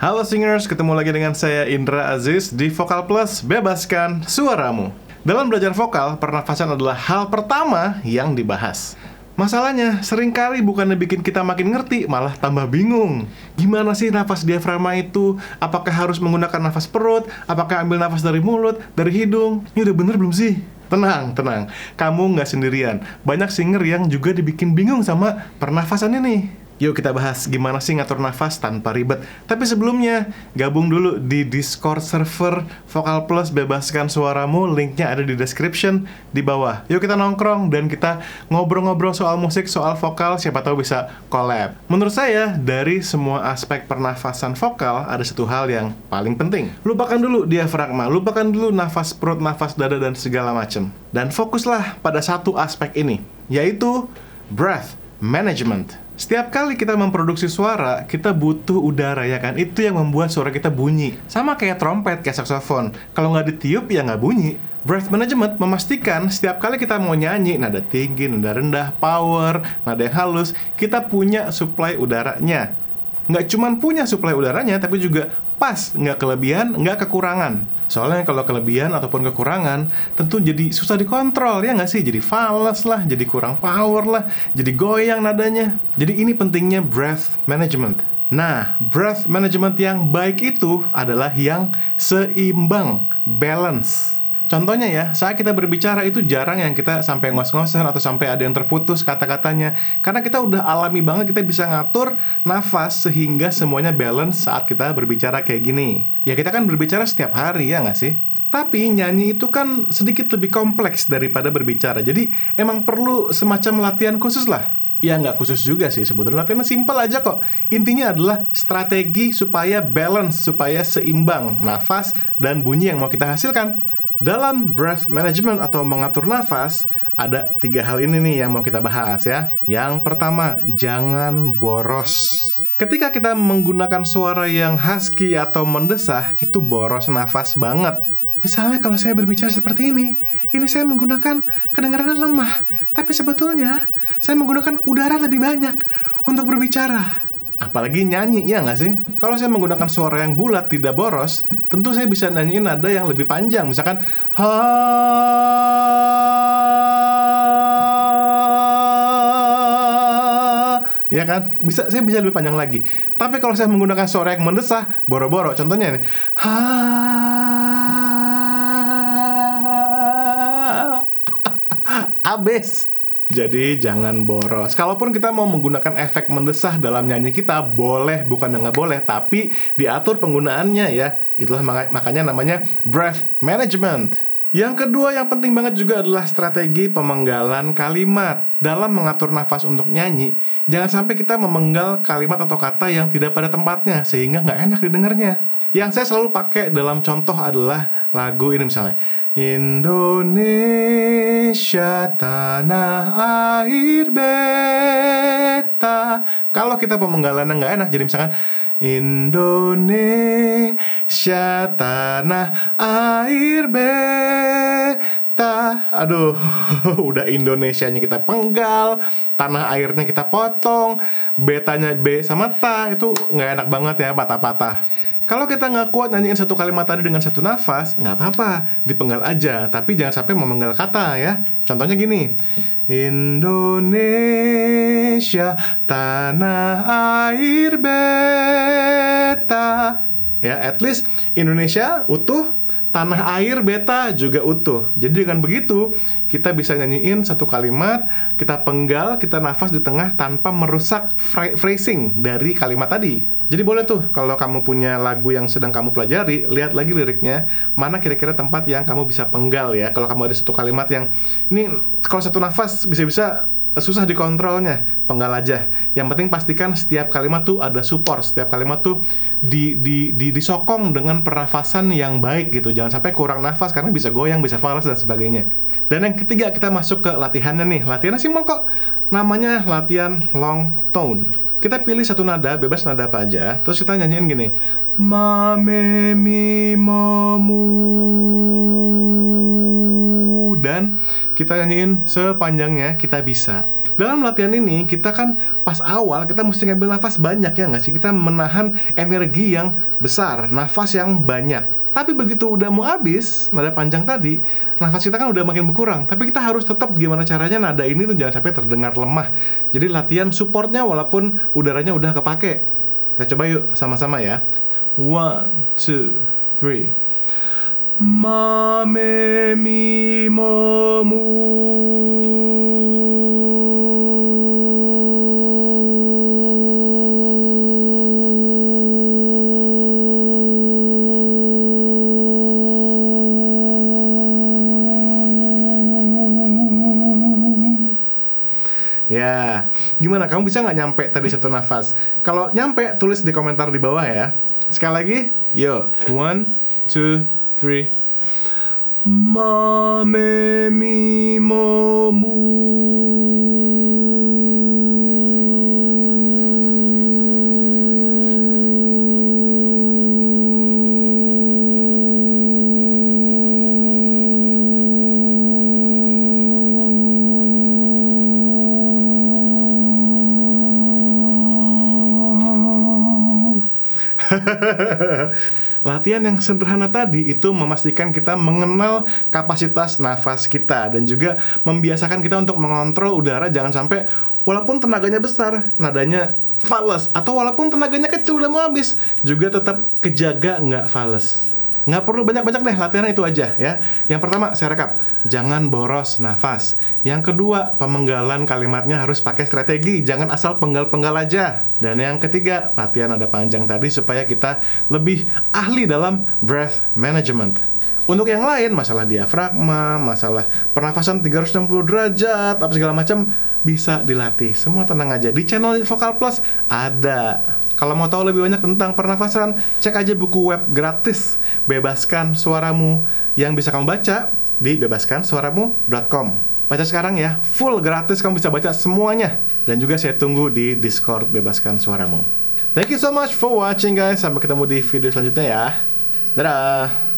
Halo singers, ketemu lagi dengan saya Indra Aziz di Vokal Plus, bebaskan suaramu. Dalam belajar vokal, pernafasan adalah hal pertama yang dibahas. Masalahnya, seringkali bukannya bikin kita makin ngerti, malah tambah bingung. Gimana sih nafas diafragma itu? Apakah harus menggunakan nafas perut? Apakah ambil nafas dari mulut, dari hidung? Ini udah bener belum sih? Tenang, kamu nggak sendirian. Banyak singer yang juga dibikin bingung sama pernafasan ini. Yuk kita bahas gimana sih ngatur nafas tanpa ribet. Tapi sebelumnya, gabung dulu di Discord server Vokal Plus Bebaskan Suaramu. Linknya ada di description di bawah. Yuk kita nongkrong dan kita ngobrol-ngobrol soal musik, soal vokal. Siapa tahu bisa collab. Menurut saya, dari semua aspek pernafasan vokal, ada satu hal yang paling penting. Lupakan dulu diafragma, lupakan dulu nafas perut, nafas dada, dan segala macam. Dan fokuslah pada satu aspek ini, yaitu breath management. Setiap kali kita memproduksi suara, kita butuh udara, ya kan? Itu yang membuat suara kita bunyi. Sama kayak trompet, kayak saksofon. Kalau nggak ditiup, ya nggak bunyi. Breath management memastikan setiap kali kita mau nyanyi, nada tinggi, nada rendah, power, nada yang halus, kita punya suplai udaranya. Nggak cuman punya suplai udaranya, tapi juga pas, nggak kelebihan, nggak kekurangan. Soalnya kalau kelebihan ataupun kekurangan, tentu jadi susah dikontrol, ya nggak sih? Jadi fals lah, jadi kurang power lah, jadi goyang nadanya. Jadi ini pentingnya breath management. Nah, breath management yang baik itu adalah yang seimbang, balance. Contohnya ya, saat kita berbicara itu jarang yang kita sampai ngos-ngosan atau sampai ada yang terputus kata-katanya. Karena kita udah alami banget, kita bisa ngatur nafas sehingga semuanya balance saat kita berbicara kayak gini. Ya kita kan berbicara setiap hari, ya nggak sih? Tapi nyanyi itu kan sedikit lebih kompleks daripada berbicara. Jadi emang perlu semacam latihan khusus lah. Ya nggak khusus juga sih, sebetulnya latihannya simpel aja kok. Intinya adalah strategi supaya balance, supaya seimbang nafas dan bunyi yang mau kita hasilkan. Dalam breath management atau mengatur nafas, ada 3 hal ini nih yang mau kita bahas ya. Yang pertama, jangan boros. Ketika kita menggunakan suara yang husky atau mendesah, itu boros nafas banget. Misalnya kalau saya berbicara seperti ini saya menggunakan kedengarannya lemah. Tapi sebetulnya, saya menggunakan udara lebih banyak untuk berbicara. Apalagi nyanyi, ya nggak sih? Kalau saya menggunakan suara yang bulat, tidak boros, tentu saya bisa nyanyiin nada yang lebih panjang. Misalkan, ha, ya kan? Saya bisa lebih panjang lagi. Tapi kalau saya menggunakan suara yang mendesah, boro-boro. Contohnya ini, ha, abis. Jadi jangan boros. Kalaupun kita mau menggunakan efek mendesah dalam nyanyi kita, boleh, bukan nggak boleh, tapi diatur penggunaannya ya. Itulah makanya namanya breath management. Yang kedua yang penting banget juga adalah strategi pemenggalan kalimat. Dalam mengatur nafas untuk nyanyi, jangan sampai kita memenggal kalimat atau kata yang tidak pada tempatnya, sehingga nggak enak didengarnya. Yang saya selalu pakai dalam contoh adalah lagu ini misalnya, Indonesia tanah air beta. Kalau kita pemenggalannya nggak enak, jadi misalkan Indonesia tanah air beta. Aduh, udah Indonesianya kita penggal, tanah airnya kita potong, betanya B sama ta, itu nggak enak banget ya, patah-patah. Kalau kita nggak kuat nyanyiin satu kalimat tadi dengan satu nafas, nggak apa-apa, dipenggal aja. Tapi jangan sampai memenggal kata ya. Contohnya gini, Indonesia tanah air beta. Ya, at least Indonesia utuh, tanah air beta juga utuh. Jadi dengan begitu, kita bisa nyanyiin satu kalimat, kita penggal, kita nafas di tengah tanpa merusak phrasing dari kalimat tadi. Jadi boleh tuh, kalau kamu punya lagu yang sedang kamu pelajari, lihat lagi liriknya, mana kira-kira tempat yang kamu bisa penggal ya. Kalau kamu ada satu kalimat yang, ini kalau satu nafas bisa-bisa susah dikontrolnya, penggal aja. Yang penting pastikan setiap kalimat tuh ada support, setiap kalimat tuh disokong dengan pernafasan yang baik gitu. Jangan sampai kurang nafas karena bisa goyang, bisa fals dan sebagainya. Dan yang ketiga, kita masuk ke latihannya nih. Latihannya simpel kok. Namanya latihan long tone. Kita pilih satu nada, bebas nada apa aja, terus kita nyanyiin gini, ma, me, mi, mo, mu, dan kita nyanyiin sepanjangnya kita bisa. Dalam latihan ini, kita kan pas awal kita mesti ngambil nafas banyak ya nggak sih? Kita menahan energi yang besar, nafas yang banyak. Tapi begitu udah mau habis, nada panjang tadi, nafas kita kan udah makin berkurang. Tapi kita harus tetap gimana caranya nada ini tuh jangan sampai terdengar lemah. Jadi latihan supportnya walaupun udaranya udah kepake. Kita coba yuk sama-sama ya. 1, 2, 3. Ma, me, mi, mo, mu. Ya, gimana? Kamu bisa nggak nyampe tadi satu nafas? Kalau nyampe, tulis di komentar di bawah ya. Sekali lagi, yuk. 1, 2, 3. Ma, me, mi, mo, mu. Latihan yang sederhana tadi itu memastikan kita mengenal kapasitas nafas kita dan juga membiasakan kita untuk mengontrol udara jangan sampai walaupun tenaganya besar, nadanya fales, atau walaupun tenaganya kecil udah mau habis, juga tetap kejaga nggak fales. Nggak perlu banyak-banyak deh, latihan itu aja ya. Yang pertama, saya rekap, jangan boros nafas. Yang kedua, pemenggalan kalimatnya harus pakai strategi, jangan asal penggal-penggal aja. Dan yang ketiga, latihan nada panjang tadi supaya kita lebih ahli dalam breath management. Untuk yang lain, masalah diafragma, masalah pernafasan 360 derajat, apa segala macam, bisa dilatih. Semua tenang aja, di channel Vokal Plus ada. Kalau mau tahu lebih banyak tentang pernafasan, cek aja buku web gratis Bebaskan Suaramu yang bisa kamu baca di bebaskansuaramu.com. Baca sekarang ya, full gratis, kamu bisa baca semuanya. Dan juga saya tunggu di Discord Bebaskan Suaramu. Thank you so much for watching guys, sampai ketemu di video selanjutnya ya. Dadah!